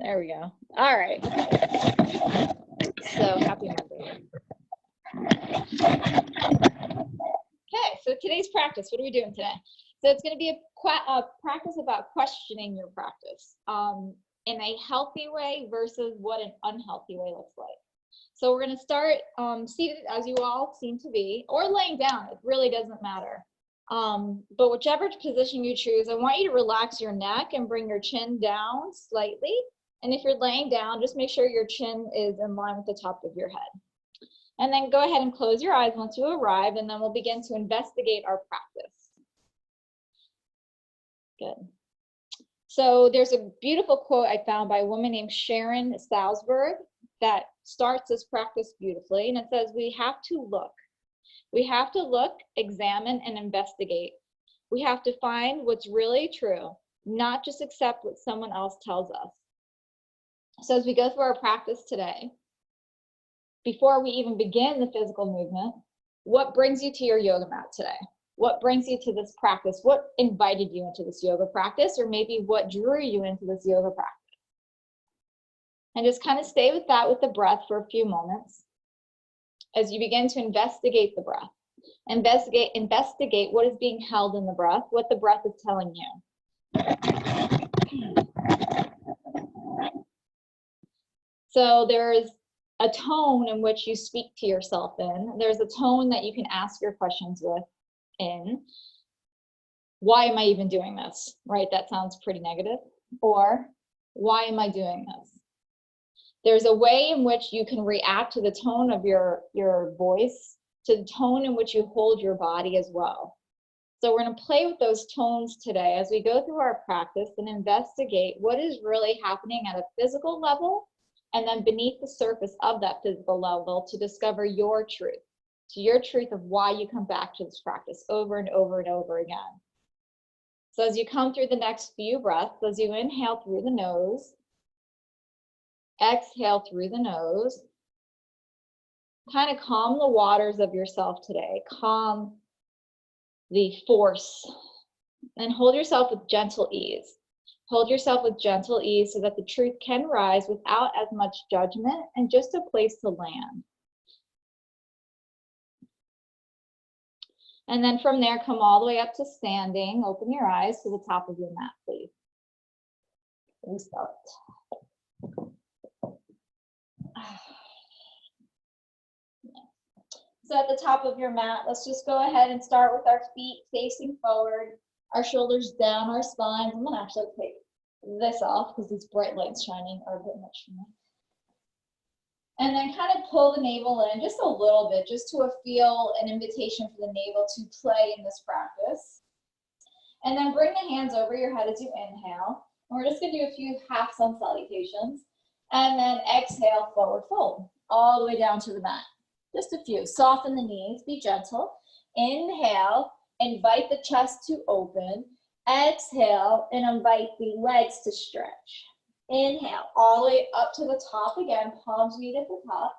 There we go. All right. So happy Monday. Okay, so today's practice, what are we doing today? So it's going to be a practice about questioning your practice in a healthy way versus what an unhealthy way looks like. So we're going to start seated, as you all seem to be, or laying down. It really doesn't matter. But whichever position you choose, I want you to relax your neck and bring your chin down slightly. And if you're laying down, just make sure your chin is in line with the top of your head. And then go ahead and close your eyes once you arrive, and then we'll begin to investigate our practice. Good. So there's a beautiful quote I found by a woman named Sharon Salzberg that starts this practice beautifully, and it says, we have to look. We have to look, examine, and investigate. We have to find what's really true, not just accept what someone else tells us. So as we go through our practice today, before we even begin the physical movement, what brings you to your yoga mat today? What brings you to this practice? What invited you into this yoga practice? Or maybe what drew you into this yoga practice? And just kind of stay with that with the breath for a few moments as you begin to investigate the breath. Investigate what is being held in the breath, what the breath is telling you. So there's a tone in which you speak to yourself in. There's a tone that you can ask your questions with in. Why am I even doing this? Right? That sounds pretty negative. Or why am I doing this? There's a way in which you can react to the tone of your voice, to the tone in which you hold your body as well. So we're going to play with those tones today as we go through our practice and investigate what is really happening at a physical level, and then beneath the surface of that physical level to discover your truth, to your truth of why you come back to this practice over and over and over again. So as you come through the next few breaths, as you inhale through the nose, exhale through the nose, kind of calm the waters of yourself today, calm the force, and hold yourself with gentle ease. Hold yourself with gentle ease so that the truth can rise without as much judgment and just a place to land. And then from there, come all the way up to standing. Open your eyes to the top of your mat, please. Restart. So at the top of your mat, let's just go ahead and start with our feet facing forward, our shoulders down our spines. I'm going to actually take this off because these bright lights shining are a bit much for me. And then kind of pull the navel in just a little bit, just to feel an invitation for the navel to play in this practice. And then bring the hands over your head as you inhale. And we're just going to do a few half sun salutations. And then exhale, forward fold, all the way down to the mat. Just a few. Soften the knees, be gentle. Inhale, invite the chest to open. Exhale, and invite the legs to stretch. Inhale, all the way up to the top again, palms meet at the top.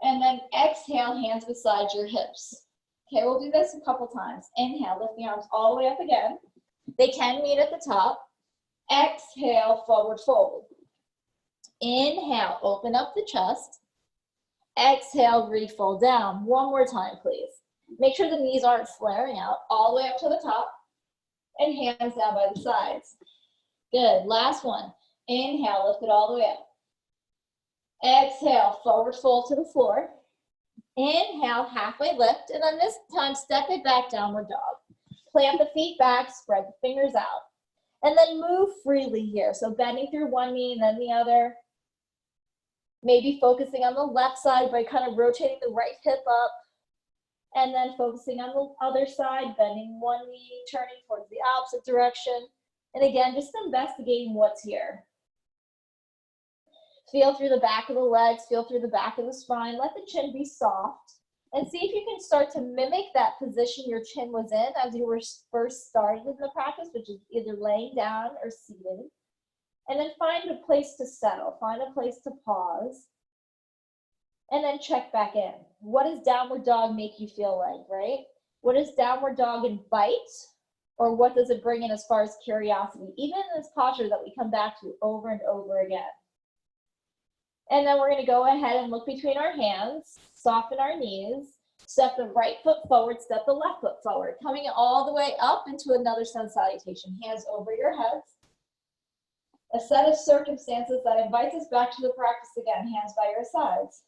And then exhale, hands beside your hips. Okay, we'll do this a couple times. Inhale, lift the arms all the way up again. They can meet at the top. Exhale, forward fold. Inhale, open up the chest. Exhale, refold down. One more time, please. Make sure the knees aren't flaring out. All the way up to the top. And hands down by the sides. Good. Last one. Inhale, lift it all the way up. Exhale, forward fold to the floor. Inhale, halfway lift. And then this time, step it back, downward dog. Plant the feet back, spread the fingers out. And then move freely here. So bending through one knee and then the other. Maybe focusing on the left side by kind of rotating the right hip up. And then focusing on the other side, bending one knee, turning towards the opposite direction. And again, just investigating what's here. Feel through the back of the legs, feel through the back of the spine. Let the chin be soft. And see if you can start to mimic that position your chin was in as you were first started in the practice, which is either laying down or seated. And then find a place to settle, find a place to pause. And then check back in. What does downward dog make you feel like, right? What does downward dog invite? Or what does it bring in as far as curiosity, even in this posture that we come back to over and over again. And then we're going to go ahead and look between our hands, soften our knees, step the right foot forward, step the left foot forward, coming all the way up into another sun salutation, hands over your heads. A set of circumstances that invites us back to the practice again, hands by your sides.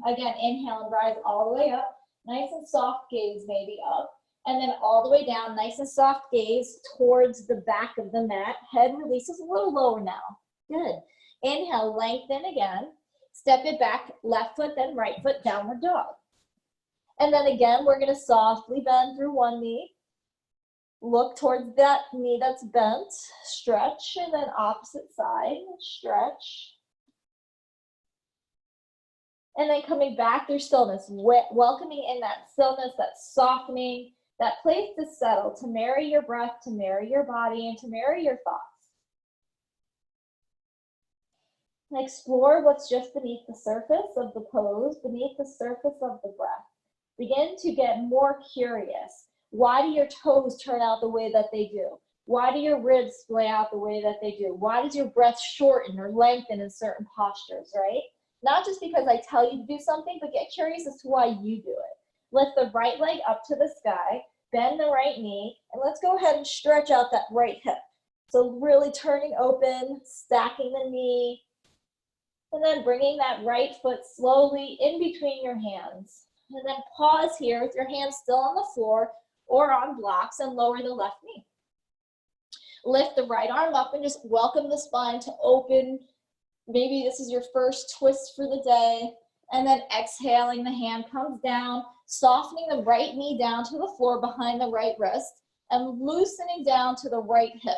Again, inhale and rise all the way up, nice and soft gaze maybe up, and then all the way down, nice and soft gaze towards the back of the mat. Head releases a little lower now. Good. Inhale, lengthen again. Step it back, left foot, then right foot, downward dog. And then again, we're going to softly bend through one knee. Look towards that knee that's bent. Stretch, and then opposite side, stretch. And then coming back through stillness, welcoming in that stillness, that softening, that place to settle, to marry your breath, to marry your body, and to marry your thoughts. Explore what's just beneath the surface of the pose, beneath the surface of the breath. Begin to get more curious. Why do your toes turn out the way that they do? Why do your ribs splay out the way that they do? Why does your breath shorten or lengthen in certain postures, right? Not just because I tell you to do something, but get curious as to why you do it. Lift the right leg up to the sky, bend the right knee, and let's go ahead and stretch out that right hip. So really turning open, stacking the knee, and then bringing that right foot slowly in between your hands. And then pause here with your hands still on the floor or on blocks and lower the left knee. Lift the right arm up and just welcome the spine to open. Maybe this is your first twist for the day. And then exhaling, the hand comes down, softening the right knee down to the floor behind the right wrist and loosening down to the right hip.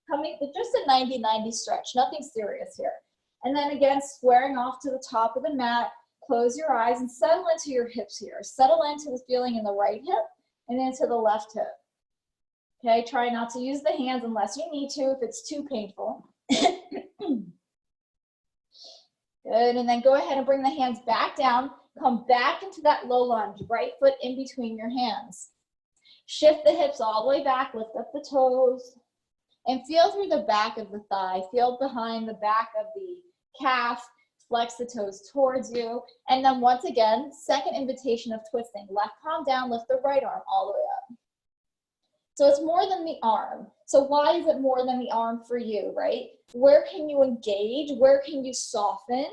Coming with just a 90-90 stretch, nothing serious here. And then again, squaring off to the top of the mat, close your eyes and settle into your hips here. Settle into the feeling in the right hip and into the left hip. Okay, try not to use the hands unless you need to if it's too painful. Good, and then go ahead and bring the hands back down. Come back into that low lunge, right foot in between your hands. Shift the hips all the way back, lift up the toes, and feel through the back of the thigh. Feel behind the back of the calf. Flex the toes towards you. And then once again, second invitation of twisting. Left palm down, lift the right arm all the way up. So it's more than the arm. So why is it more than the arm for you, right? Where can you engage? Where can you soften?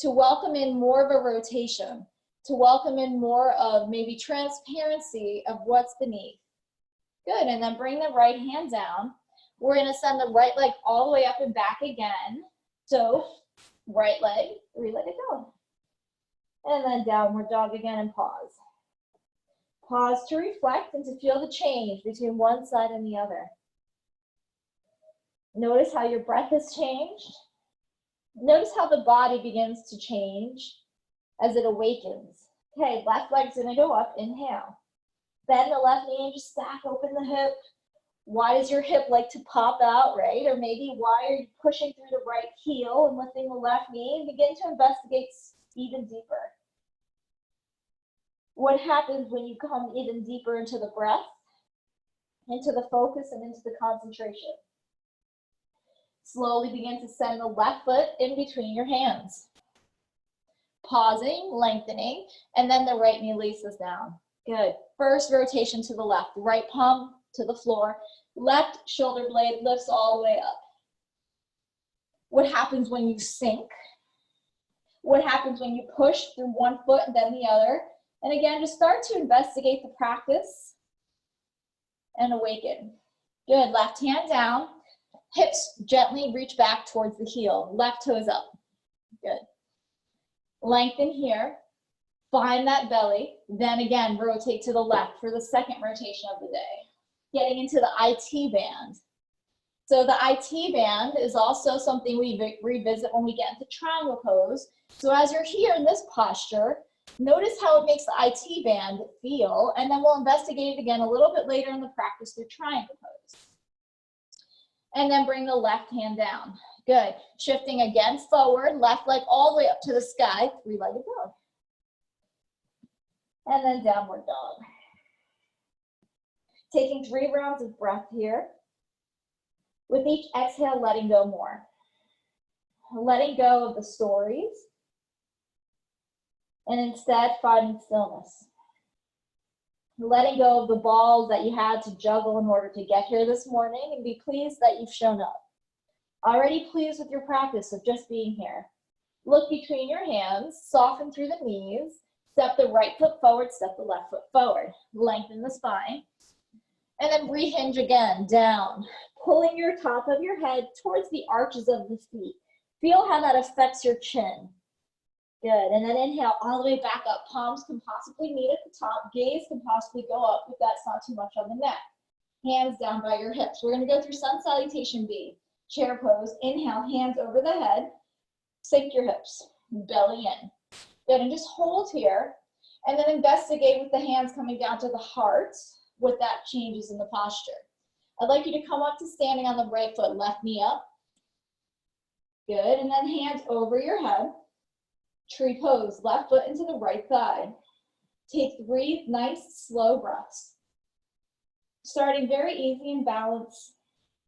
To welcome in more of a rotation. To welcome in more of maybe transparency of what's beneath. Good, and then bring the right hand down. We're gonna send the right leg all the way up and back again. So right leg, three-legged dog. And then downward dog again and pause. Pause to reflect and to feel the change between one side and the other. Notice how your breath has changed. Notice how the body begins to change as it awakens. Okay, left leg's gonna go up, inhale. Bend the left knee and just stack open the hip. Why does your hip like to pop out, right? Or maybe why are you pushing through the right heel and lifting the left knee? And begin to investigate even deeper. What happens when you come even deeper into the breath, into the focus, and into the concentration? Slowly begin to send the left foot in between your hands. Pausing, lengthening, and then the right knee releases down. Good. First rotation to the left, right palm to the floor, left shoulder blade lifts all the way up. What happens when you sink? What happens when you push through one foot and then the other? And again, just start to investigate the practice and awaken. Good, left hand down, hips gently reach back towards the heel, left toes up. Good. Lengthen here. Find that belly, then again, rotate to the left for the second rotation of the day. Getting into the IT band. So the IT band is also something we revisit when we get into triangle pose. So as you're here in this posture, notice how it makes the IT band feel, and then we'll investigate it again a little bit later in the practice through triangle pose. And then bring the left hand down. Good. Shifting again forward, left leg all the way up to the sky, three-legged dog. And then downward dog. Taking 3 rounds of breath here. With each exhale, letting go more. Letting go of the stories. And instead, finding stillness. Letting go of the balls that you had to juggle in order to get here this morning, and be pleased that you've shown up. Already pleased with your practice of just being here. Look between your hands, soften through the knees, step the right foot forward, step the left foot forward. Lengthen the spine. And then rehinge again, down. Pulling your top of your head towards the arches of the feet. Feel how that affects your chin. Good, and then inhale all the way back up. Palms can possibly meet at the top. Gaze can possibly go up if that's not too much on the neck. Hands down by your hips. We're gonna go through Sun Salutation B. Chair pose, inhale, hands over the head. Sink your hips, belly in. Good, and just hold here. And then investigate with the hands coming down to the heart what that changes in the posture. I'd like you to come up to standing on the right foot, left knee up. Good, and then hands over your head. Tree pose, left foot into the right thigh. Take 3 nice, slow breaths. Starting very easy and balanced,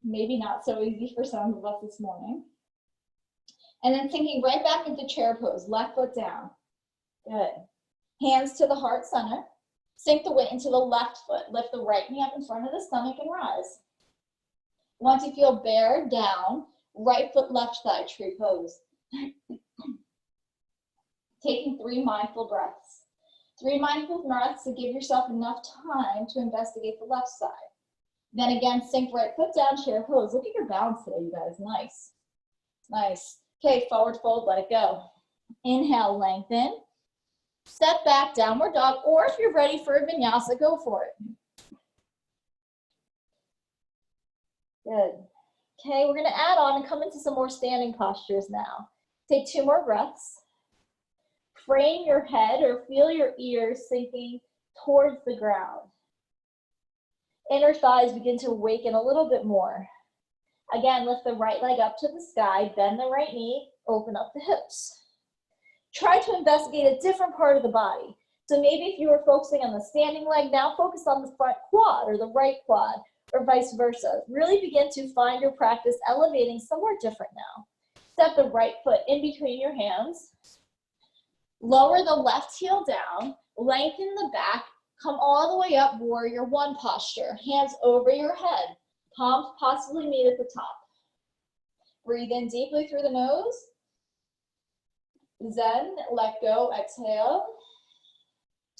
maybe not so easy for some of us this morning. And then sinking right back into chair pose, left foot down. Good. Hands to the heart center. Sink the weight into the left foot. Lift the right knee up in front of the stomach and rise. Once you feel bare, down, right foot, left thigh, tree pose. Taking 3 mindful breaths. 3 mindful breaths to give yourself enough time to investigate the left side. Then again, sink right foot down, chair pose. Look at your balance today, you guys. Nice. Nice. Okay, forward fold, let it go. Inhale, lengthen. Step back, downward dog, or if you're ready for a vinyasa, go for it. Good. Okay, we're gonna add on and come into some more standing postures now. Take 2 more breaths. Frame your head or feel your ears sinking towards the ground. Inner thighs begin to awaken a little bit more. Again, lift the right leg up to the sky, bend the right knee, open up the hips. Try to investigate a different part of the body. So maybe if you were focusing on the standing leg, now focus on the front quad or the right quad or vice versa. Really begin to find your practice elevating somewhere different now. Step the right foot in between your hands. Lower the left heel down, lengthen the back, come all the way up, warrior 1 posture. Hands over your head, palms possibly meet at the top. Breathe in deeply through the nose. Zen, let go, exhale.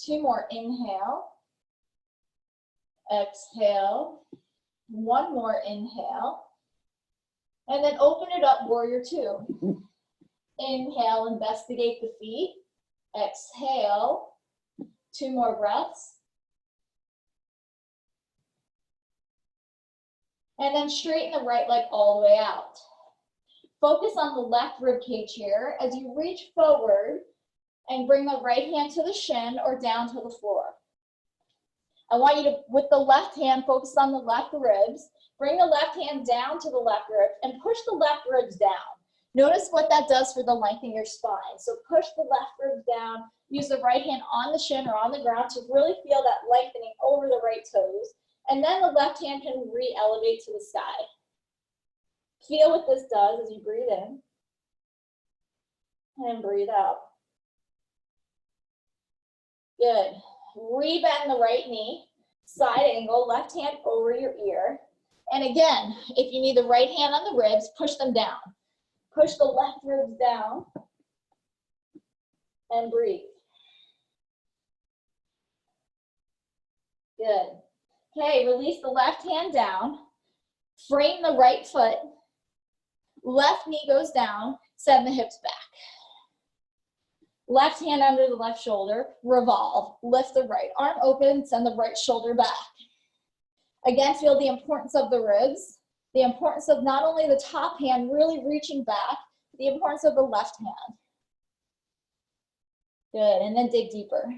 2 more, inhale. Exhale. 1 more, inhale. And then open it up, warrior 2. Inhale, investigate the feet. Exhale, 2 more breaths. And then straighten the right leg all the way out. Focus on the left rib cage here as you reach forward and bring the right hand to the shin or down to the floor. I want you to, with the left hand, focus on the left ribs. Bring the left hand down to the left rib and push the left ribs down. Notice what that does for the length in your spine. So push the left ribs down, use the right hand on the shin or on the ground to really feel that lengthening over the right toes. And then the left hand can re-elevate to the sky. Feel what this does as you breathe in and breathe out. Good. Rebend the right knee, side angle, left hand over your ear. And again, if you need the right hand on the ribs, push them down. Push the left ribs down and breathe. Good. Okay, release the left hand down. Frame the right foot. Left knee goes down. Send the hips back. Left hand under the left shoulder. Revolve. Lift the right arm open. Send the right shoulder back. Again, feel the importance of the ribs. The importance of not only the top hand really reaching back, the importance of the left hand. Good, and then dig deeper.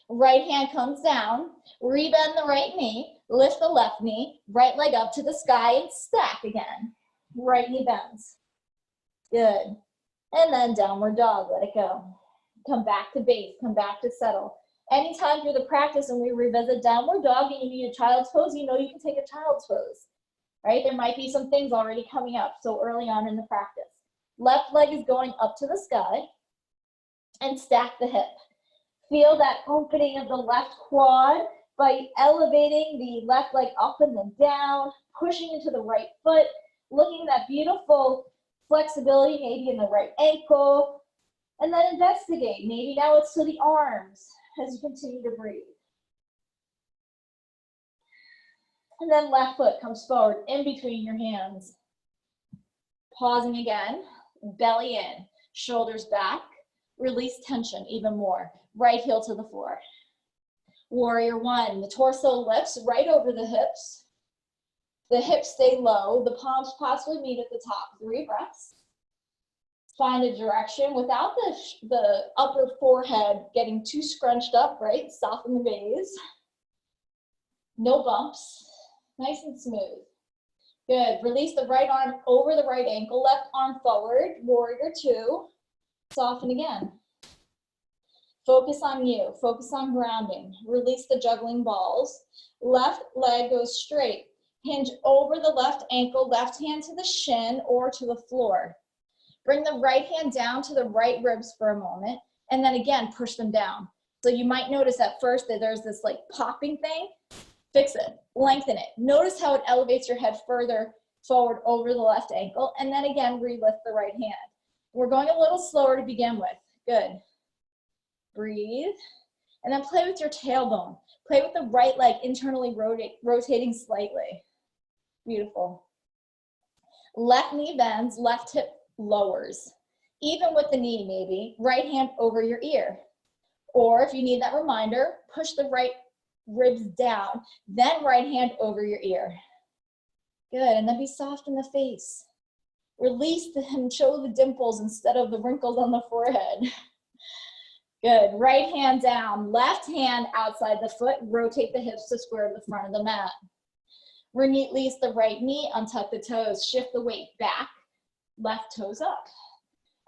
Right hand comes down, rebend the right knee, lift the left knee, right leg up to the sky and stack again. Right knee bends. Good. And then downward dog, let it go. Come back to base, come back to settle. Anytime through the practice and we revisit downward dog and you need a child's pose, you know you can take a child's pose, right? There might be some things already coming up so early on in the practice. Left leg is going up to the sky and stack the hip. Feel that opening of the left quad by elevating the left leg up and then down, pushing into the right foot, looking at that beautiful flexibility maybe in the right ankle, and then investigate. Maybe now it's to the arms as you continue to breathe. And then left foot comes forward in between your hands. Pausing again, belly in, shoulders back, release tension even more. Right heel to the floor. Warrior one, the torso lifts right over the hips. The hips stay low, the palms possibly meet at the top. 3 breaths. Find a direction without the upper forehead getting too scrunched up, right? Soften the gaze. No bumps. Nice and smooth. Good. Release the right arm over the right ankle, left arm forward. Warrior two. Soften again. Focus on you. Focus on grounding. Release the juggling balls. Left leg goes straight. Hinge over the left ankle, left hand to the shin or to the floor. Bring the right hand down to the right ribs for a moment, and then again, push them down. So you might notice at first that there's this like popping thing. Fix it, lengthen it. Notice how it elevates your head further forward over the left ankle, and then again, re-lift the right hand. We're going a little slower to begin with. Good. Breathe, and then play with your tailbone. Play with the right leg internally rotating slightly. Beautiful. Left knee bends, left hip lowers. Even with the knee maybe, right hand over your ear. Or if you need that reminder, push the right ribs down, then right hand over your ear. Good, and then be soft in the face. Release and show the dimples instead of the wrinkles on the forehead. Good, right hand down, left hand outside the foot, rotate the hips to square the front of the mat. Release the right knee, untuck the toes, shift the weight back, left toes up.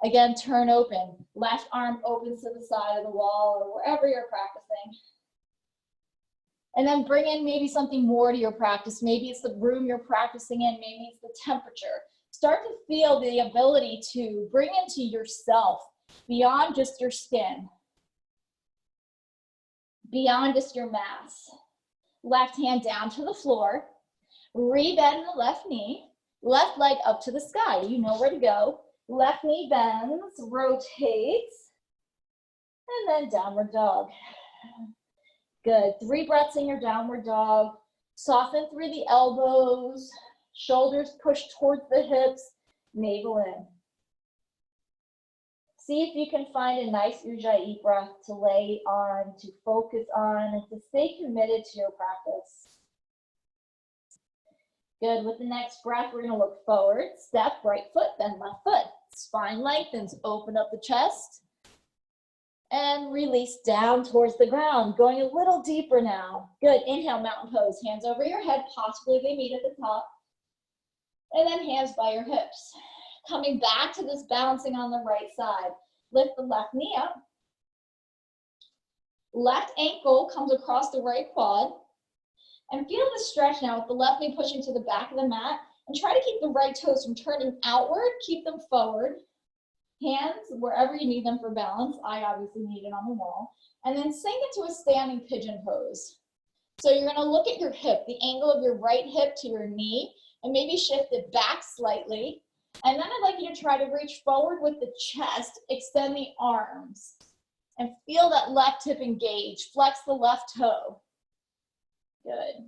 Again, turn open, left arm opens to the side of the wall or wherever you're practicing. And then bring in maybe something more to your practice. Maybe it's the room you're practicing in, maybe it's the temperature. Start to feel the ability to bring into yourself beyond just your skin, beyond just your mass. Left hand down to the floor, re-bend the left knee, left leg up to the sky. You know where to go. Left knee bends, rotates, and then downward dog. Good. 3 breaths in your downward dog. Soften through the elbows, shoulders push towards the hips, navel in. See if you can find a nice Ujjayi breath to lay on, to focus on, and to stay committed to your practice. Good. With the next breath, we're going to look forward, step, right foot, then left foot. Spine lengthens, open up the chest, and release down towards the ground. Going a little deeper now. Good. Inhale, mountain pose. Hands over your head, possibly they meet at the top. And then hands by your hips. Coming back to this balancing on the right side. Lift the left knee up. Left ankle comes across the right quad. And feel the stretch now with the left knee pushing to the back of the mat. And try to keep the right toes from turning outward. Keep them forward. Hands wherever you need them for balance. I obviously need it on the wall. And then sink into a standing pigeon pose. So you're going to look at your hip, the angle of your right hip to your knee, and maybe shift it back slightly. And then I'd like you to try to reach forward with the chest, extend the arms, and feel that left hip engage. Flex the left toe. Good.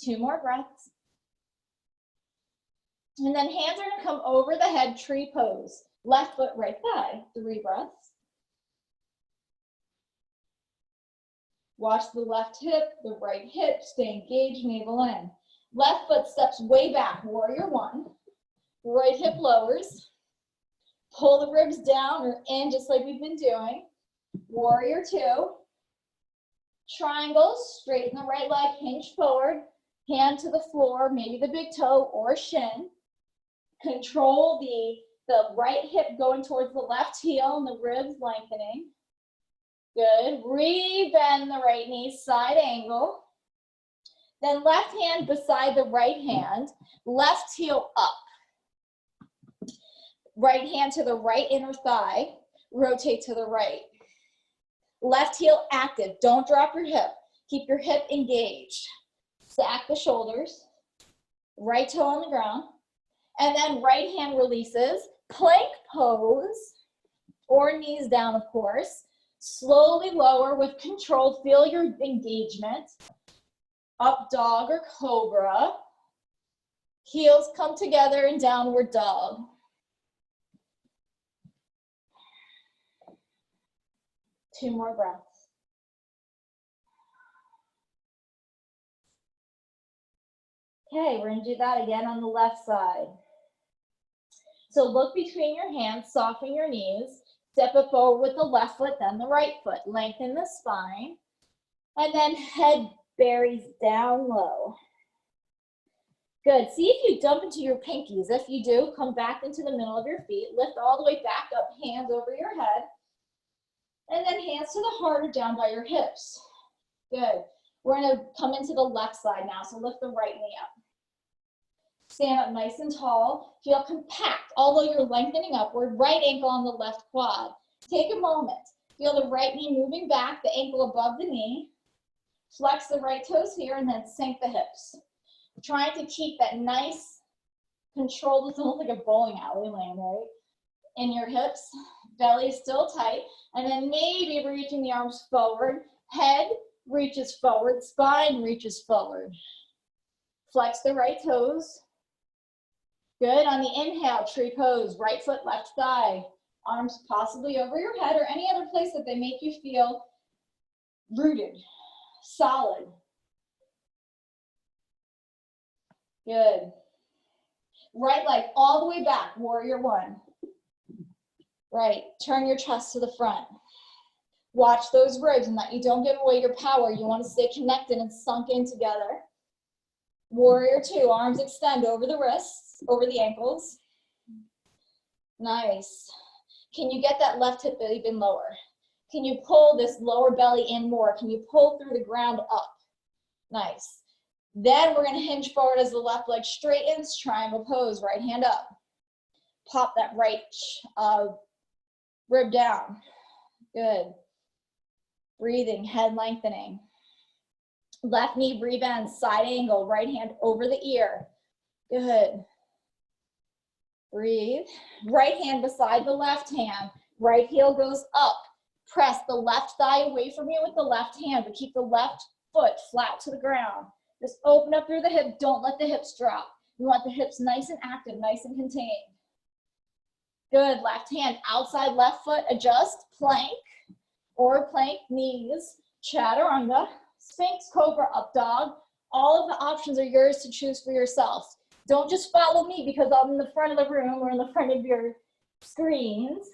2 more breaths. And then hands are going to come over the head, tree pose. Left foot, right thigh. 3 breaths. Watch the left hip, the right hip. Stay engaged, navel in. Left foot steps way back, warrior one. Right hip lowers. Pull the ribs down or in just like we've been doing. Warrior two. Triangles, straighten the right leg, hinge forward. Hand to the floor, maybe the big toe or shin. Control the right hip going towards the left heel and the ribs lengthening. Good. Rebend the right knee, side angle. Then left hand beside the right hand, left heel up. Right hand to the right inner thigh, rotate to the right. Left heel active, don't drop your hip. Keep your hip engaged. Stack the shoulders, right toe on the ground, and then right hand releases, plank pose, or knees down, of course. Slowly lower with control, feel your engagement. Up dog or cobra. Heels come together in downward dog. Two more breaths. Okay, we're gonna do that again on the left side. So look between your hands, soften your knees, step it forward with the left foot, then the right foot. Lengthen the spine, and then head buries down low. Good, see if you dump into your pinkies. If you do, come back into the middle of your feet, lift all the way back up, hands over your head, and then hands to the heart or down by your hips. Good, we're gonna come into the left side now, so lift the right knee up. Stand up nice and tall, feel compact, although you're lengthening upward, right ankle on the left quad. Take a moment, feel the right knee moving back, the ankle above the knee, flex the right toes here, and then sink the hips. Trying to keep that nice, controlled, it's almost like a bowling alley lane, right? In your hips, belly is still tight, and then maybe reaching the arms forward, head reaches forward, spine reaches forward. Flex the right toes. Good, on the inhale, tree pose, right foot, left thigh, arms possibly over your head or any other place that they make you feel rooted, solid. Good. Right leg all the way back, warrior one. Right, turn your chest to the front. Watch those ribs and that you don't give away your power. You want to stay connected and sunk in together. Warrior two, arms extend over the wrists, over the ankles. Nice. Can you get that left hip even lower? Can you pull this lower belly in more? Can you pull through the ground up? Nice. Then we're going to hinge forward as the left leg straightens, triangle pose, right hand up. Pop that right rib down. Good. Breathing, head lengthening. Left knee rebend, side angle, right hand over the ear. Good. Breathe. Right hand beside the left hand. Right heel goes up. Press the left thigh away from you with the left hand, but keep the left foot flat to the ground. Just open up through the hip. Don't let the hips drop. You want the hips nice and active, nice and contained. Good. Left hand outside left foot. Adjust. Plank or plank knees. Chaturanga. Sphinx, cobra, up dog. All of the options are yours to choose for yourself. Don't just follow me because I'm in the front of the room or in the front of your screens.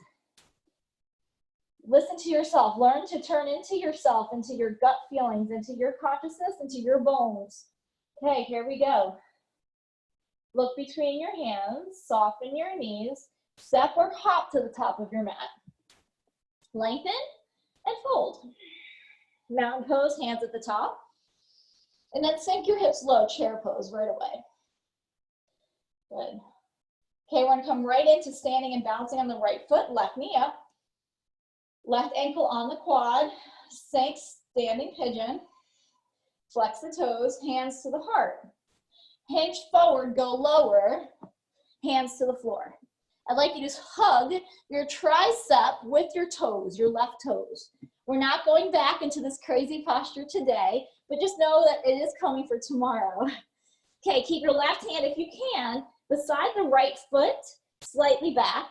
Listen to yourself. Learn to turn into yourself, into your gut feelings, into your consciousness, into your bones. Okay, here we go. Look between your hands. Soften your knees. Step or hop to the top of your mat. Lengthen and fold. Mountain pose, hands at the top. And then sink your hips low, chair pose right away. Good. Okay, we're gonna come right into standing and bouncing on the right foot, left knee up. Left ankle on the quad, sink, standing pigeon. Flex the toes, hands to the heart. Hinge forward, go lower, hands to the floor. I'd like you to hug your tricep with your toes, your left toes. We're not going back into this crazy posture today, but just know that it is coming for tomorrow. Okay, keep your left hand, if you can, beside the right foot, slightly back.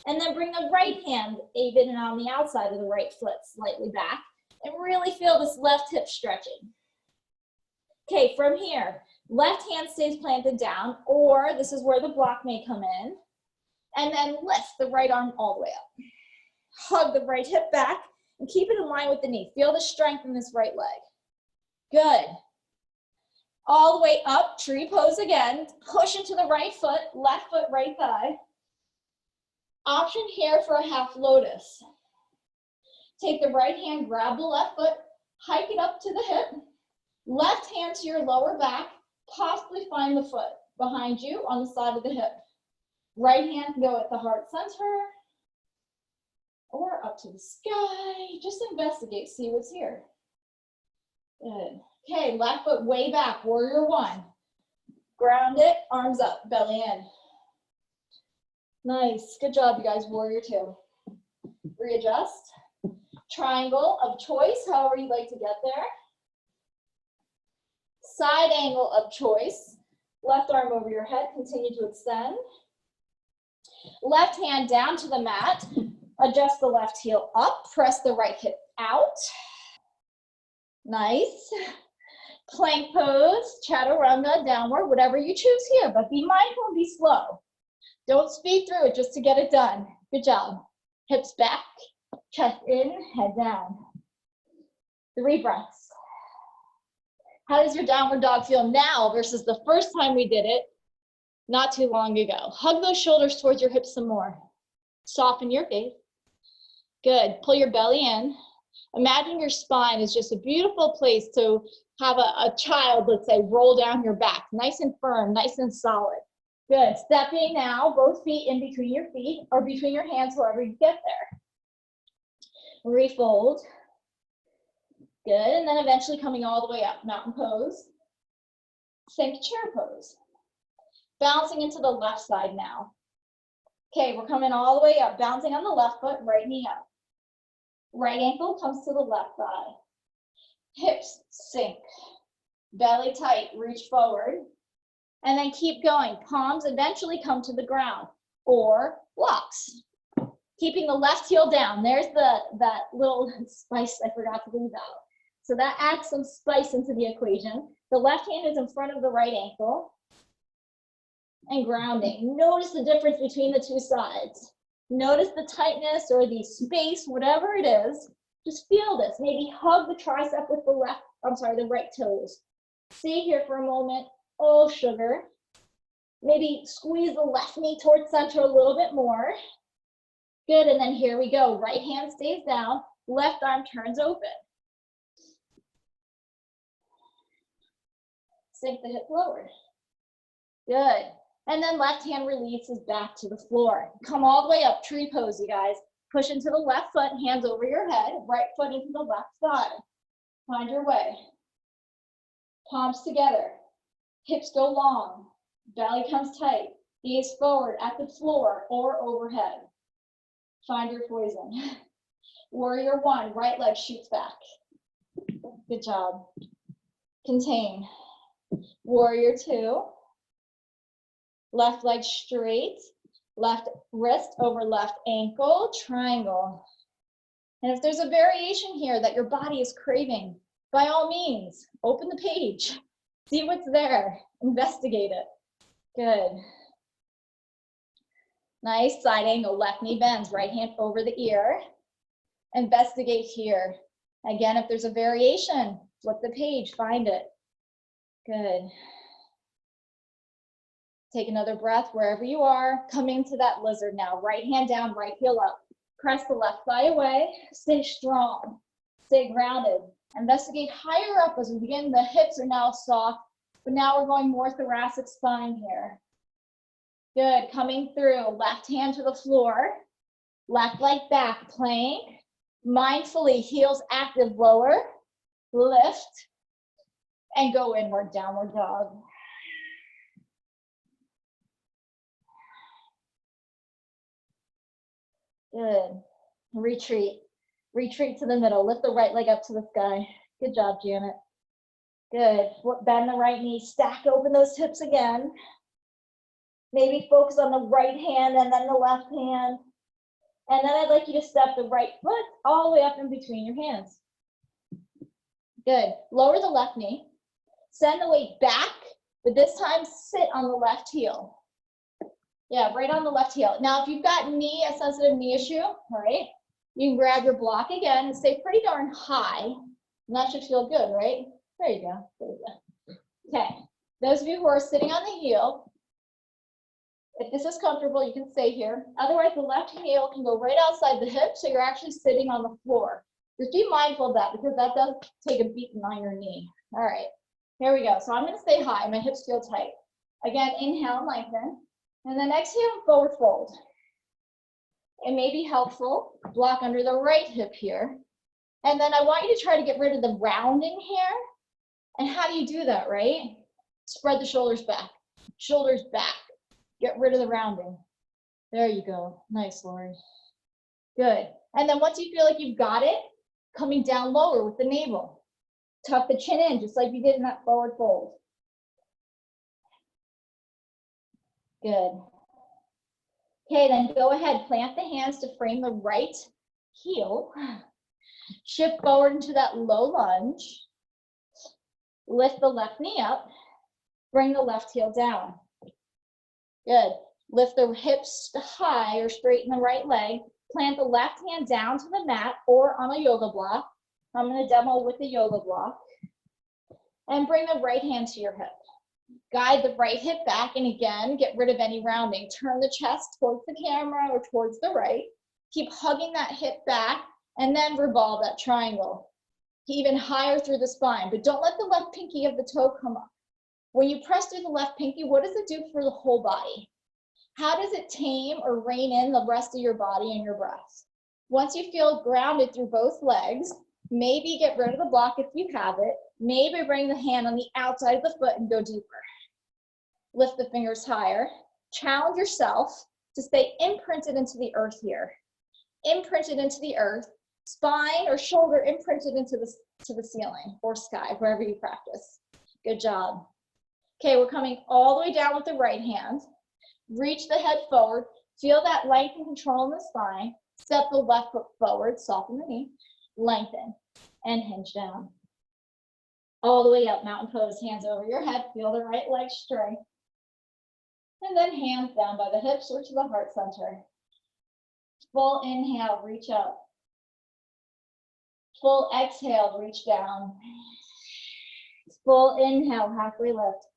And then bring the right hand even and on the outside of the right foot, slightly back. And really feel this left hip stretching. Okay, from here, left hand stays planted down, or this is where the block may come in. And then lift the right arm all the way up. Hug the right hip back and keep it in line with the knee. Feel the strength in this right leg. Good. All the way up, tree pose again. Push into the right foot, left foot, right thigh. Option here for a half lotus. Take the right hand, grab the left foot, hike it up to the hip. Left hand to your lower back, possibly find the foot behind you on the side of the hip. Right hand can go at the heart center or up to the sky. Just investigate, see what's here. Good. Okay, left foot way back, warrior one. Ground it, arms up, belly in. Nice, good job you guys, warrior two. Readjust. Triangle of choice, however you'd like to get there. Side angle of choice. Left arm over your head, continue to extend. Left hand down to the mat. Adjust the left heel up, press the right hip out. Nice. Plank pose, chaturanga, downward, whatever you choose here, but be mindful and be slow. Don't speed through it just to get it done. Good job. Hips back, chest in, head down. 3 breaths. How does your downward dog feel now versus the first time we did it not too long ago? Hug those shoulders towards your hips some more. Soften your face. Good. Pull your belly in. Imagine your spine is just a beautiful place to have a child, let's say, roll down your back. Nice and firm, nice and solid. Good. Stepping now, both feet in between your feet or between your hands, however you get there. Refold. Good. And then eventually coming all the way up. Mountain pose. Sink chair pose. Bouncing into the left side now. Okay, we're coming all the way up. Bouncing on the left foot, right knee up. Right ankle comes to the left thigh. Hips sink. Belly tight, reach forward. And then keep going. Palms eventually come to the ground. Or blocks. Keeping the left heel down. There's that little spice I forgot to leave out. So that adds some spice into the equation. The left hand is in front of the right ankle. And grounding. Notice the difference between the two sides. Notice the tightness or the space, whatever it is. Just feel this. Maybe hug the tricep with the the right toes. Stay here for a moment. Oh, sugar. Maybe squeeze the left knee towards center a little bit more. Good, and then here we go. Right hand stays down, left arm turns open. Sink the hip forward. Good. And then left hand releases back to the floor. Come all the way up, tree pose, you guys. Push into the left foot, hands over your head, right foot into the left thigh. Find your way. Palms together. Hips go long. Belly comes tight. Gaze forward at the floor or overhead. Find your poison. Warrior one, right leg shoots back. Good job. Contain. Warrior two. Left leg straight. Left wrist over left ankle, triangle. And if there's a variation here that your body is craving, by all means, open the page. See what's there. Investigate it. Good. Nice side angle, left knee bends, right hand over the ear. Investigate here. Again, if there's a variation, flip the page, find it. Good. Take another breath wherever you are. Come into that lizard now. Right hand down, right heel up. Press the left thigh away. Stay strong. Stay grounded. Investigate higher up as we begin. The hips are now soft, but now we're going more thoracic spine here. Good. Coming through. Left hand to the floor. Left leg back. Plank. Mindfully, heels active, lower. Lift. And go inward, downward dog. Good. Retreat. Retreat to the middle. Lift the right leg up to the sky. Good job, Janet. Good. Bend the right knee. Stack open those hips again. Maybe focus on the right hand and then the left hand. And then I'd like you to step the right foot all the way up in between your hands. Good. Lower the left knee. Send the weight back, but this time sit on the left heel. Yeah, right on the left heel. Now, if you've got a sensitive knee issue, all right, you can grab your block again and stay pretty darn high. And that should feel good, right? There you go. There you go. Okay. Those of you who are sitting on the heel, if this is comfortable, you can stay here. Otherwise, the left heel can go right outside the hip, so you're actually sitting on the floor. Just be mindful of that because that does take a beating on your knee. All right, here we go. So I'm going to stay high. My hips feel tight. Again, inhale, lengthen. And then exhale, forward fold. It may be helpful, block under the right hip here. And then I want you to try to get rid of the rounding here. And how do you do that, right? Spread the shoulders back. Shoulders back. Get rid of the rounding. There you go. Nice, Lori. Good. And then once you feel like you've got it, coming down lower with the navel. Tuck the chin in, just like you did in that forward fold. Good. Okay, then go ahead, plant the hands to frame the right heel. Shift forward into that low lunge. Lift the left knee up. Bring the left heel down. Good. Lift the hips high or straighten the right leg. Plant the left hand down to the mat or on a yoga block. I'm going to demo with the yoga block. And bring the right hand to your hip. Guide the right hip back, and again, get rid of any rounding. Turn the chest towards the camera or towards the right. Keep hugging that hip back, and then revolve that triangle. Even higher through the spine, but don't let the left pinky of the toe come up. When you press through the left pinky, what does it do for the whole body? How does it tame or rein in the rest of your body and your breath? Once you feel grounded through both legs, maybe get rid of the block if you have it. Maybe bring the hand on the outside of the foot and go deeper. Lift the fingers higher. Challenge yourself to stay imprinted into the earth here. Imprinted into the earth, spine or shoulder imprinted into the ceiling or sky, wherever you practice. Good job. Okay, we're coming all the way down with the right hand. Reach the head forward. Feel that length and control in the spine. Step the left foot forward, soften the knee, lengthen, and hinge down. All the way up, mountain pose, hands over your head. Feel the right leg straight. And then hands down by the hips or to the heart center. Full inhale, reach up. Full exhale, reach down. Full inhale, halfway lift.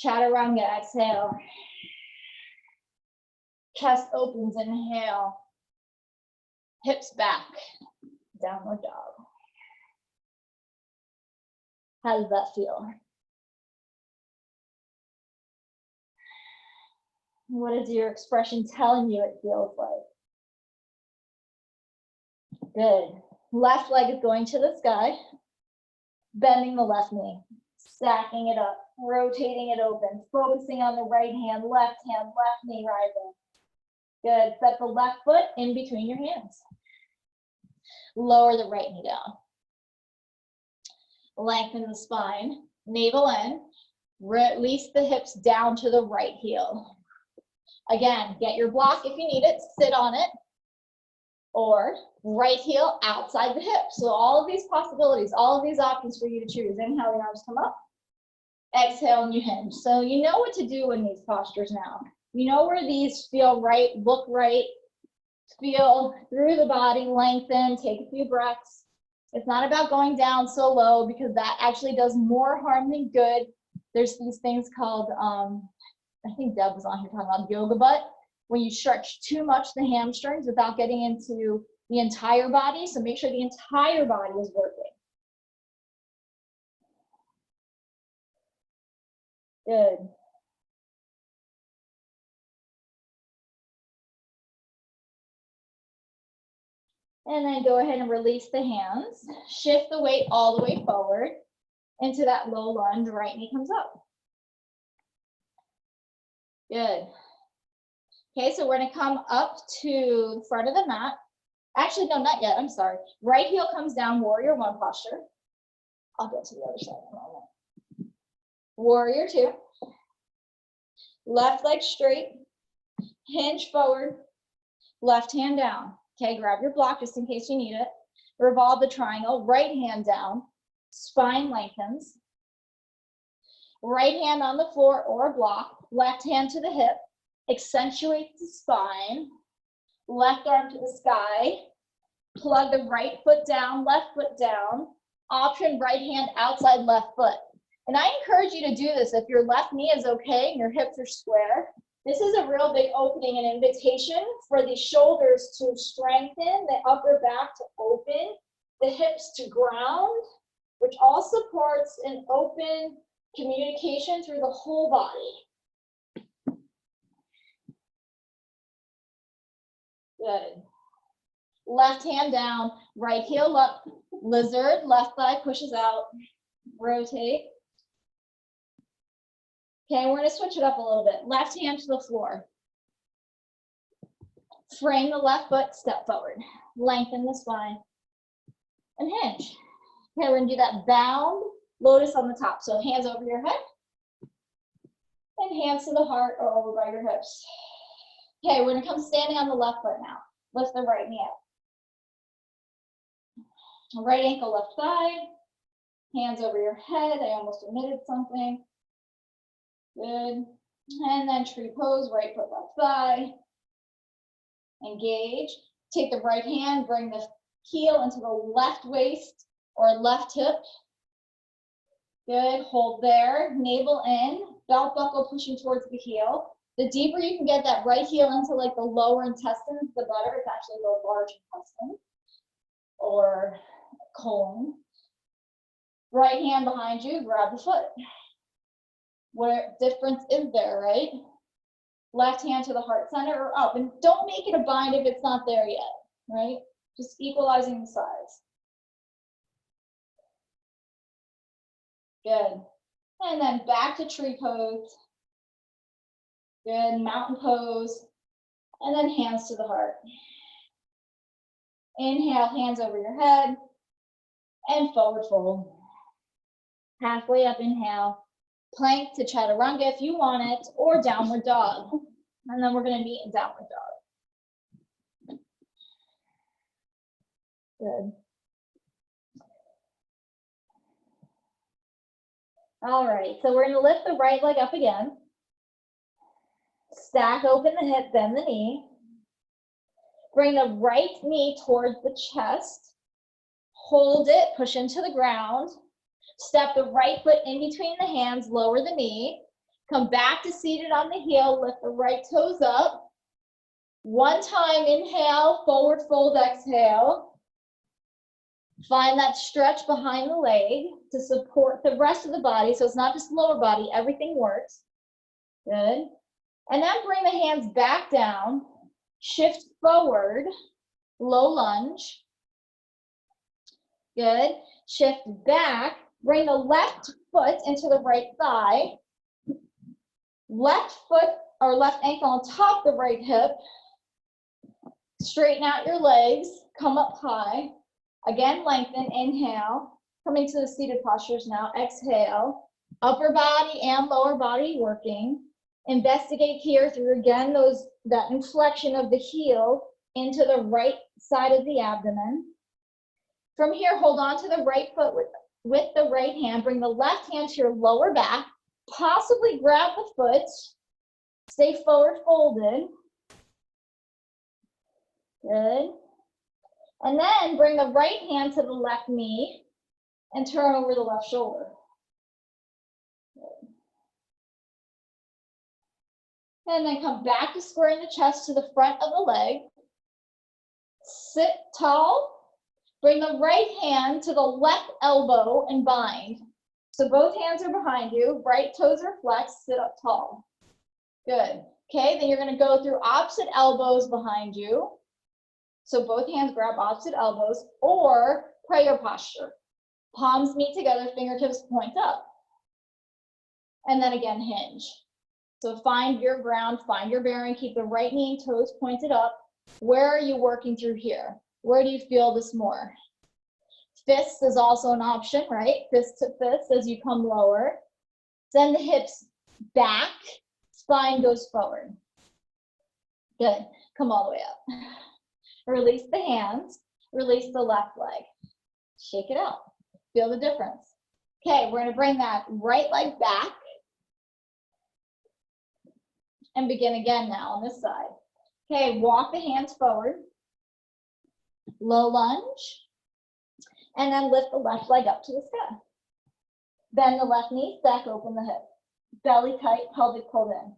Chaturanga, exhale. Chest opens, inhale. Hips back, downward dog. How does that feel? What is your expression telling you it feels like? Good. Left leg is going to the sky. Bending the left knee. Stacking it up. Rotating it open. Focusing on the right hand, left knee rising. Good. Set the left foot in between your hands. Lower the right knee down. Lengthen the spine. Navel in. Release the hips down to the right heel. Again, get your block if you need it, sit on it, or right heel outside the hip. So all of these possibilities, all of these options for you to choose. Inhale, the arms come up. Exhale, and you hinge. So you know what to do in these postures now. You know where these feel right, look right, feel through the body, lengthen, take a few breaths. It's not about going down so low because that actually does more harm than good. There's these things called, I think Deb was on here talking about yoga butt, when you stretch too much the hamstrings without getting into the entire body. So make sure the entire body is working. Good. And then go ahead and release the hands. Shift the weight all the way forward into that low lunge. Right knee comes up. Good. Okay, so we're going to come up to the front of the mat. Actually, no, not yet. I'm sorry. Right heel comes down, warrior one posture. I'll get to the other side in a moment. Warrior two. Left leg straight. Hinge forward. Left hand down. Okay, grab your block just in case you need it. Revolve the triangle. Right hand down. Spine lengthens. Right hand on the floor or block. Left hand to the hip. Accentuate the spine. Left arm to the sky. Plug the right foot down, left foot down. Option right hand outside left foot. And I encourage you to do this if your left knee is okay and your hips are square. This is a real big opening, an invitation for the shoulders to strengthen, the upper back to open, the hips to ground, which all supports an open communication through the whole body. Good. Left hand down, right heel up, lizard, left thigh pushes out, rotate. Okay, we're gonna switch it up a little bit. Left hand to the floor. Frame the left foot, step forward. Lengthen the spine and hinge. Okay, we're gonna do that bound lotus on the top. So hands over your head and hands to the heart or over by your hips. Okay, we're gonna come standing on the left foot now. Lift the right knee up. Right ankle, left thigh. Hands over your head. I almost omitted something. Good. And then tree pose, right foot, left thigh. Engage. Take the right hand, bring the heel into the left waist or left hip. Good. Hold there. Navel in. Belt buckle pushing towards the heel. The deeper you can get that right heel into like the lower intestines, the better. It's actually the large intestine or colon. Right hand behind you, grab the foot. What difference is there, right? Left hand to the heart center or up. And don't make it a bind if it's not there yet, right? Just equalizing the size. Good. And then back to tree pose. Good, mountain pose. And then hands to the heart. Inhale, hands over your head. And forward fold. Halfway up, inhale. Plank to chaturanga if you want it, or downward dog. And then we're going to meet in downward dog. Good. All right, so we're going to lift the right leg up again. Stack open the hip, bend the knee. Bring the right knee towards the chest. Hold it, push into the ground. Step the right foot in between the hands, lower the knee. Come back to seated on the heel, lift the right toes up. One time, inhale, forward fold, exhale. Find that stretch behind the leg to support the rest of the body. So it's not just lower body, everything works. Good. And then bring the hands back down, shift forward, low lunge. Good. Shift back, bring the left foot into the right thigh. Left foot or left ankle on top of the right hip. Straighten out your legs, come up high. Again, lengthen, inhale. Coming to the seated postures now, exhale. Upper body and lower body working. Investigate here through, again, that inflection of the heel into the right side of the abdomen. From here, hold on to the right foot with the right hand. Bring the left hand to your lower back. Possibly grab the foot. Stay forward folded. Good. And then bring the right hand to the left knee and turn over the left shoulder. Good. And then come back to squaring the chest to the front of the leg. Sit tall. Bring the right hand to the left elbow and bind. So both hands are behind you, right toes are flexed, sit up tall. Good. Okay, then you're going to go through opposite elbows behind you. So both hands grab opposite elbows, or prayer posture. Palms meet together, fingertips point up. And then again, hinge. So find your ground, find your bearing, keep the right knee and toes pointed up. Where are you working through here? Where do you feel this more? Fists is also an option, right? Fist to fist as you come lower. Send the hips back, spine goes forward. Good, come all the way up. Release the hands, release the left leg. Shake it out, feel the difference. Okay, we're gonna bring that right leg back and begin again now on this side. Okay, walk the hands forward, low lunge, and then lift the left leg up to the sky. Bend the left knee, stack open the hip. Belly tight, pelvic pulled in.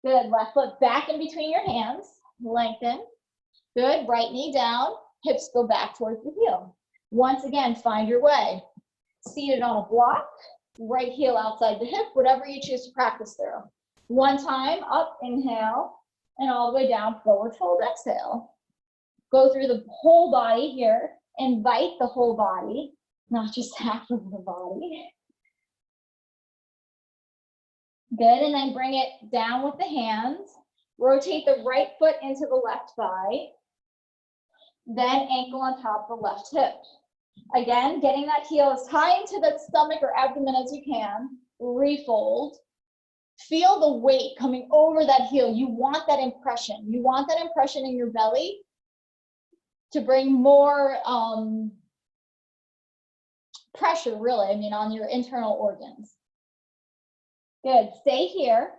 Good, left foot back in between your hands, lengthen. Good, right knee down, hips go back towards the heel. Once again, find your way. Seated on a block, right heel outside the hip, whatever you choose to practice through. One time, up, inhale, and all the way down, forward fold, exhale. Go through the whole body here, invite the whole body, not just half of the body. Good, and then bring it down with the hands. Rotate the right foot into the left thigh, then ankle on top of the left hip. Again, getting that heel as high into the stomach or abdomen as you can. Refold. Feel the weight coming over that heel. You want that impression. You want that impression in your belly to bring more pressure, really, on your internal organs. Good, stay here.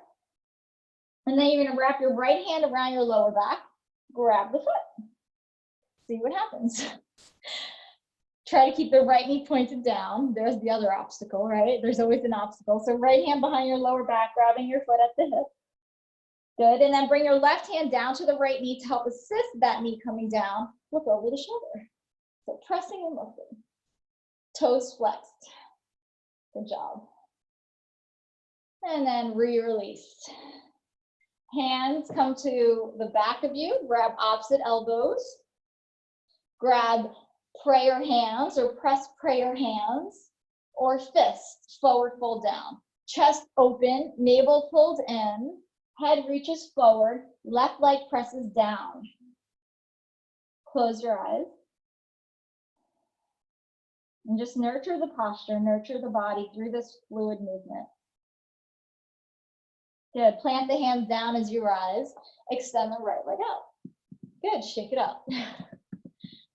And then you're gonna wrap your right hand around your lower back, grab the foot. See what happens. Try to keep the right knee pointed down. There's the other obstacle, right? There's always an obstacle. So right hand behind your lower back, grabbing your foot at the hip. Good, and then bring your left hand down to the right knee to help assist that knee coming down. Look over the shoulder. So pressing and lifting. Toes flexed. Good job. And then re-release. Hands come to the back of you, grab opposite elbows. Grab prayer hands or press prayer hands or fists, forward fold down. Chest open, navel pulled in, head reaches forward, left leg presses down. Close your eyes. And just nurture the posture, nurture the body through this fluid movement. Good, plant the hands down as you rise. Extend the right leg out. Good, shake it up.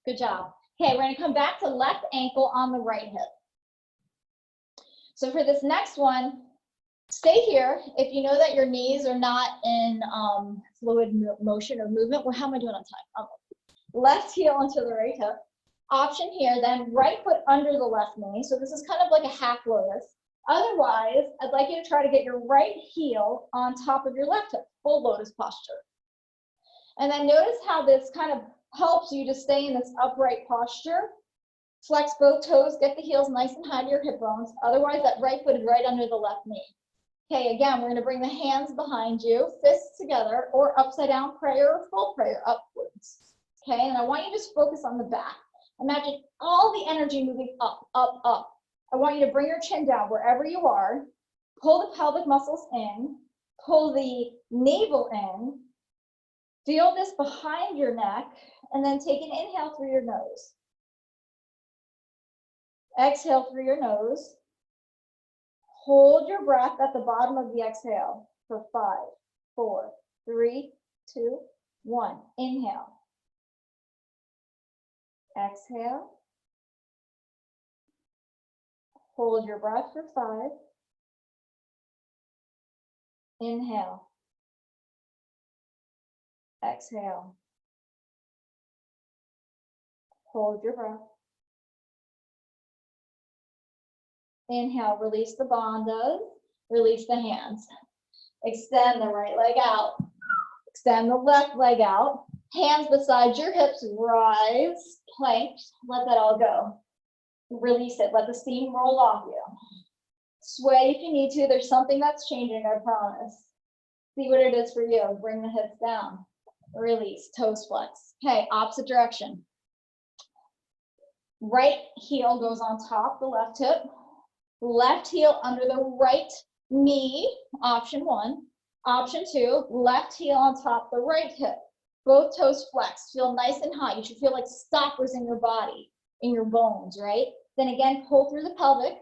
Good job. Okay, we're gonna come back to left ankle on the right hip. So for this next one, stay here. If you know that your knees are not in fluid motion or movement, well, how am I doing on time? Left heel onto the right hip. Option here, then right foot under the left knee. So this is kind of like a half lotus. Otherwise, I'd like you to try to get your right heel on top of your left hip, full lotus posture. And then notice how this kind of helps you to stay in this upright posture. Flex both toes, get the heels nice and high to your hip bones. Otherwise, that right foot is right under the left knee. Okay, again, we're gonna bring the hands behind you, fists together, or upside down prayer or full prayer upwards. Okay, and I want you to just focus on the back. Imagine all the energy moving up, up, up. I want you to bring your chin down wherever you are. Pull the pelvic muscles in. Pull the navel in. Feel this behind your neck. And then take an inhale through your nose. Exhale through your nose. Hold your breath at the bottom of the exhale for 5, 4, 3, 2, 1. Inhale. Exhale. Hold your breath for 5. Inhale. Exhale. Hold your breath. Inhale, release the bandhas, release the hands. Extend the right leg out. Extend the left leg out. Hands beside your hips, rise, plank, let that all go. Release it, let the steam roll off you. Sway if you need to, there's something that's changing, I promise. See what it is for you, bring the hips down. Release, toes flex. Okay, opposite direction. Right heel goes on top, the left hip. Left heel under the right knee, option 1. Option 2, left heel on top the right hip. Both toes flex, feel nice and high. You should feel like stoppers in your body, in your bones, right? Then again, pull through the pelvic,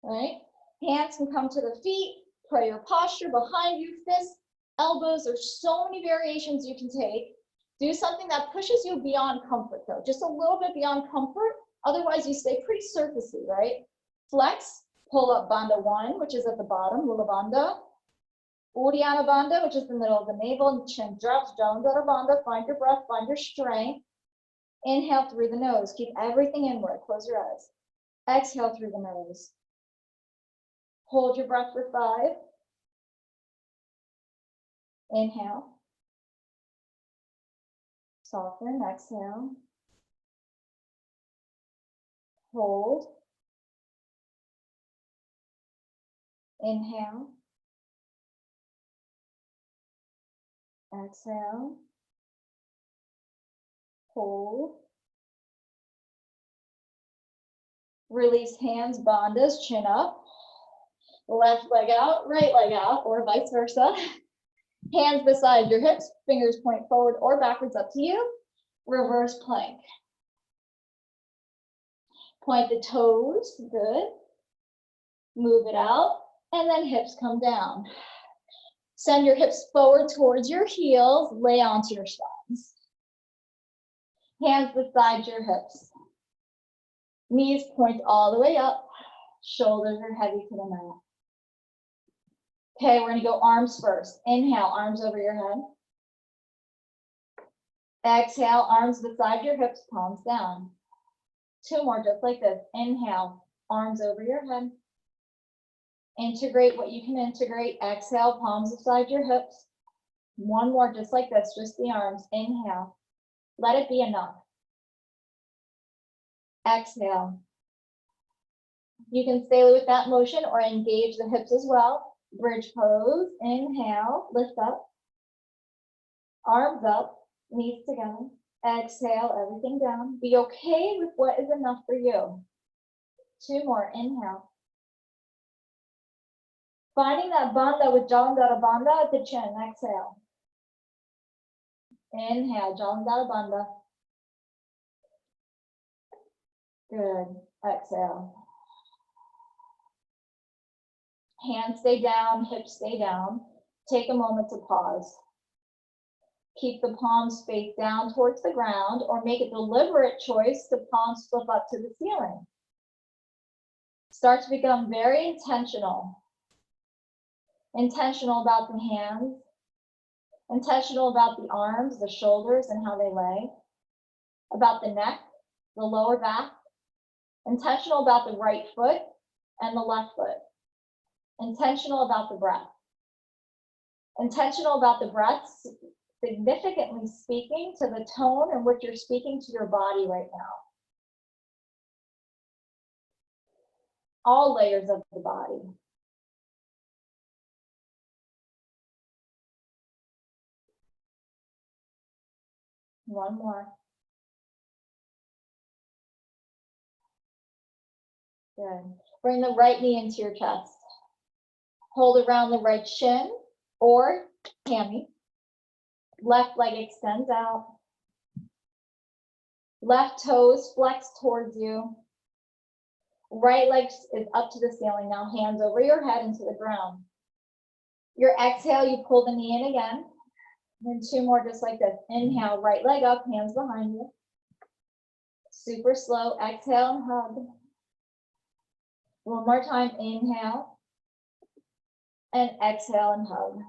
right? Hands can come to the feet, prayer posture behind you, fists, elbows. There's so many variations you can take. Do something that pushes you beyond comfort though, just a little bit beyond comfort. Otherwise you stay pretty surfacey, right? Flex, pull up bandha 1, which is at the bottom, Mula Bandha. Uddiyana Bandha, which is the middle of the navel, and chin drops, Jalandhara Bandha. Find your breath, find your strength. Inhale through the nose, keep everything inward, close your eyes. Exhale through the nose. Hold your breath for 5. Inhale. Soften, exhale. Hold. Inhale. Exhale. Hold. Release hands, bandhas, chin up. Left leg out, right leg out, or vice versa. Hands beside your hips, fingers point forward or backwards, up to you. Reverse plank. Point the toes, good. Move it out, and then hips come down. Send your hips forward towards your heels, lay onto your spines. Hands beside your hips. Knees point all the way up, shoulders are heavy to the mat. Okay, we're gonna go arms first. Inhale, arms over your head. Exhale, arms beside your hips, palms down. 2 more, just like this. Inhale, arms over your head. Integrate what you can integrate. Exhale, palms beside your hips. 1 more, just like this, just the arms. Inhale, let it be enough. Exhale. You can stay with that motion or engage the hips as well. Bridge pose. Inhale, lift up. Arms up, knees together. Exhale, everything down. Be okay with what is enough for you. 2 more, inhale. Finding that bandha with Jalandhara bandha at the chin. Exhale. Inhale, Jalandhara bandha. Good. Exhale. Hands stay down, hips stay down. Take a moment to pause. Keep the palms face down towards the ground, or make a deliberate choice to palms flip up to the ceiling. Start to become very intentional. Intentional about the hands, intentional about the arms, the shoulders, and how they lay, about the neck, the lower back, intentional about the right foot and the left foot, intentional about the breath, intentional about the breath, significantly speaking to the tone in which you're speaking to your body right now. All layers of the body. One more. Good. Bring the right knee into your chest. Hold around the right shin or hammy. Left leg extends out. Left toes flex towards you. Right leg is up to the ceiling now. Hands over your head into the ground. Your exhale, you pull the knee in again. Then 2 more just like this. Inhale, right leg up, hands behind you. Super slow. Exhale and hug. 1 more time. Inhale. And exhale and hug.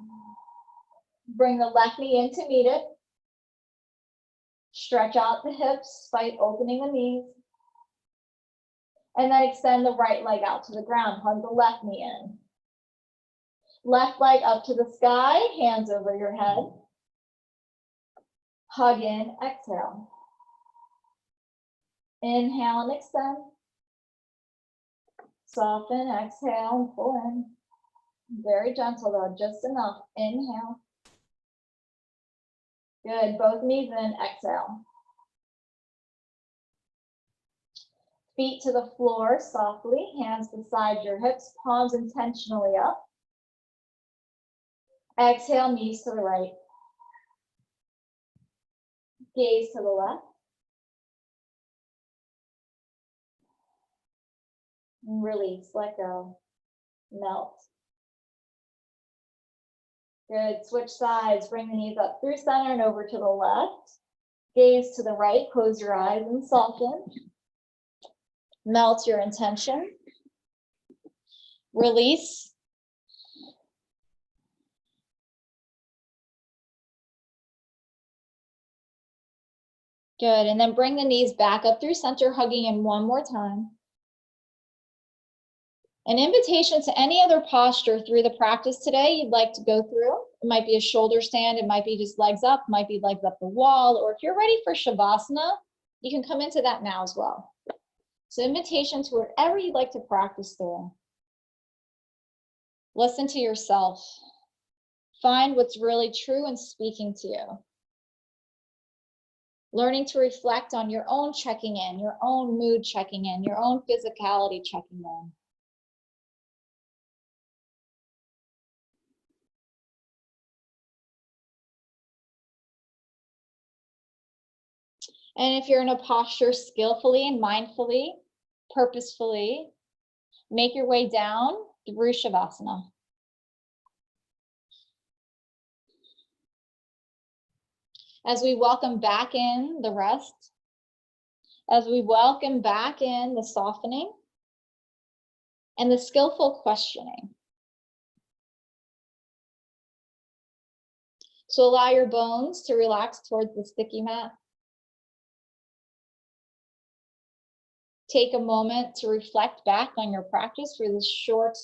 Bring the left knee in to meet it. Stretch out the hips by opening the knees. And then extend the right leg out to the ground. Hug the left knee in. Left leg up to the sky, hands over your head. Hug in, exhale. Inhale and extend. Soften, exhale and pull in. Very gentle though, just enough. Inhale. Good, both knees in, exhale. Feet to the floor softly, hands beside your hips, palms intentionally up. Exhale, knees to the right. Gaze to the left. Release, let go, melt. Good, switch sides, bring the knees up through center and over to the left. Gaze to the right, close your eyes and soften. Melt your intention. Release. Good, and then bring the knees back up through center, hugging in 1 more time. An invitation to any other posture through the practice today you'd like to go through. It might be a shoulder stand. It might be just legs up, might be legs up the wall. Or if you're ready for Shavasana, you can come into that now as well. So invitation to wherever you'd like to practice there. Listen to yourself. Find what's really true and speaking to you. Learning to reflect on your own checking in, your own mood checking in, your own physicality checking in. And if you're in a posture, skillfully and mindfully, purposefully, make your way down through Shavasana. As we welcome back in the rest, as we welcome back in the softening and the skillful questioning. So allow your bones to relax towards the sticky mat. Take a moment to reflect back on your practice for this short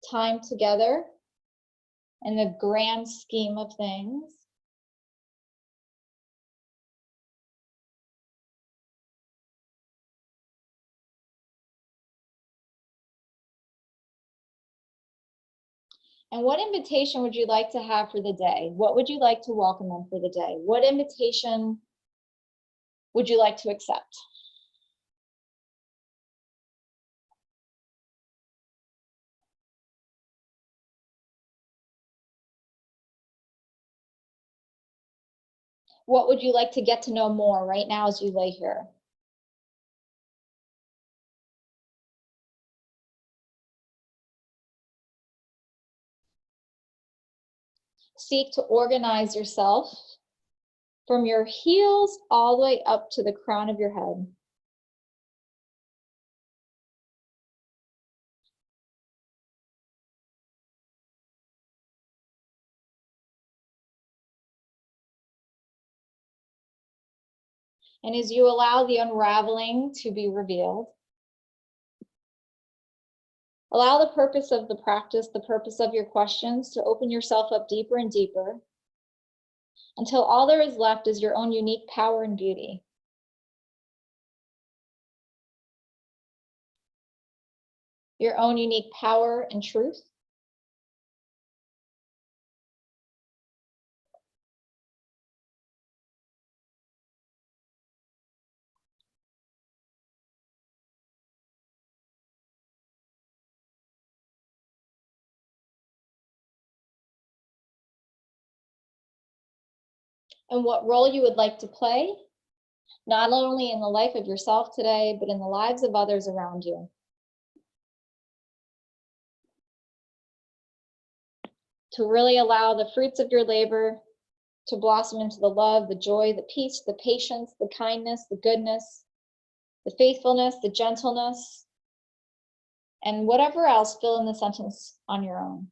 time together in the grand scheme of things. And what invitation would you like to have for the day? What would you like to welcome in for the day? What invitation would you like to accept? What would you like to get to know more right now as you lay here? Seek to organize yourself from your heels all the way up to the crown of your head. And as you allow the unraveling to be revealed, allow the purpose of the practice, the purpose of your questions, to open yourself up deeper and deeper until all there is left is your own unique power and beauty. Your own unique power and truth. And what role you would like to play, not only in the life of yourself today, but in the lives of others around you. To really allow the fruits of your labor to blossom into the love, the joy, the peace, the patience, the kindness, the goodness, the faithfulness, the gentleness, and whatever else, fill in the sentence on your own.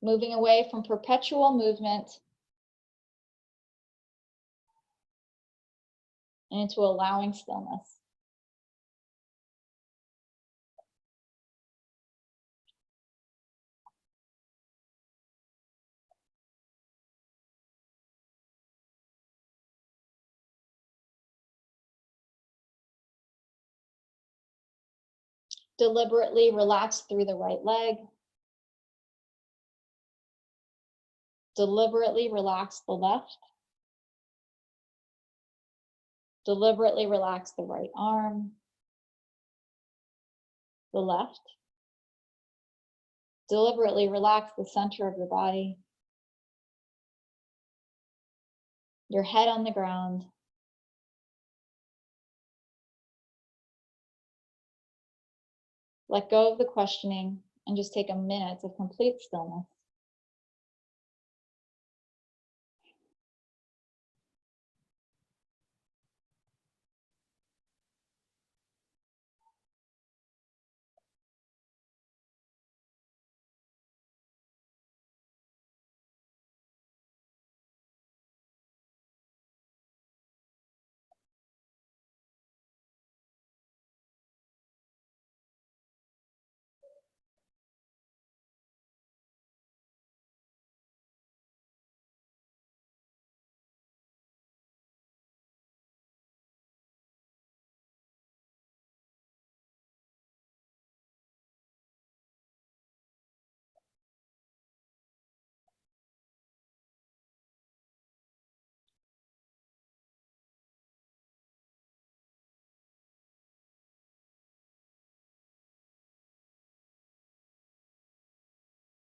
Moving away from perpetual movement and into allowing stillness. Deliberately relax through the right leg. Deliberately relax the left. Deliberately relax the right arm, the left. Deliberately relax the center of your body, your head on the ground. Let go of the questioning and just take a minute of complete stillness.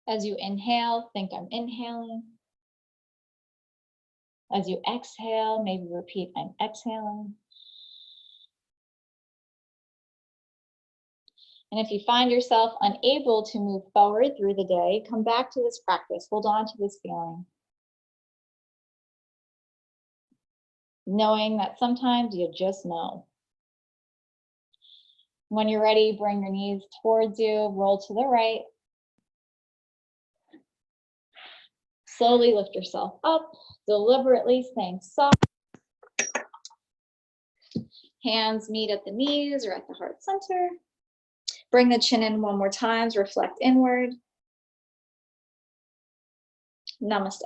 As you inhale, think I'm inhaling. As you exhale, maybe repeat, I'm exhaling. And if you find yourself unable to move forward through the day, come back to this practice. Hold on to this feeling. Knowing that sometimes you just know. When you're ready, bring your knees towards you, roll to the right. Slowly lift yourself up, deliberately staying soft. Hands meet at the knees or at the heart center. Bring the chin in one more time, reflect inward. Namaste.